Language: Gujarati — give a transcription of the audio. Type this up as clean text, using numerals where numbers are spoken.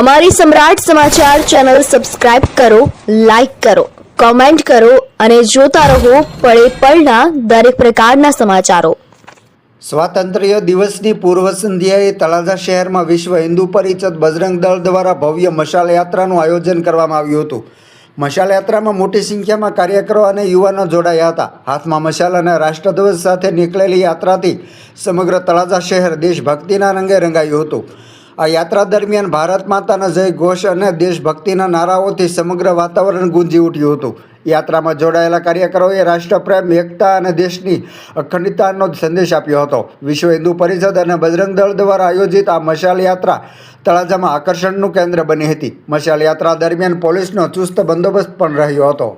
અમારી સમ્રાટ સમાચાર ચેનલ સબસ્ક્રાઇબ કરો, લાઈક કરો, કોમેન્ટ કરો અને જોતા રહો પળે પળના દરેક પ્રકારના સમાચારો। સ્વાતંત્ર્ય દિવસની પૂર્વ સંધ્યાએ તળાજા શહેરમાં વિશ્વ હિન્દુ પરિષદ બજરંગ દળ દ્વારા ભવ્ય મશાલ યાત્રાનું આયોજન કરવામાં આવ્યું હતું। મશાલ યાત્રામાં મોટી સંખ્યામાં કાર્યકરો અને યુવાનો જોડાયા હતા। હાથમાં મશાલ અને રાષ્ટ્રધ્વજ સાથે નીકળેલી યાત્રાથી સમગ્ર તળાજા શહેર દેશભક્તિના રંગે રંગાયું હતું। આ યાત્રા દરમિયાન ભારત માતાના જય ઘોષ અને દેશભક્તિના નારાઓથી સમગ્ર વાતાવરણ ગુંજી ઉઠ્યું હતું। યાત્રામાં જોડાયેલા કાર્યકરોએ રાષ્ટ્રપ્રેમ, એકતા અને દેશની અખંડિતતાનો સંદેશ આપ્યો હતો। વિશ્વ હિન્દુ પરિષદ અને બજરંગ દળ દ્વારા આયોજિત આ મશાલ યાત્રા તળાજામાં આકર્ષણનું કેન્દ્ર બની હતી। મશાલ યાત્રા દરમિયાન પોલીસનો ચુસ્ત બંદોબસ્ત પણ રહ્યો હતો।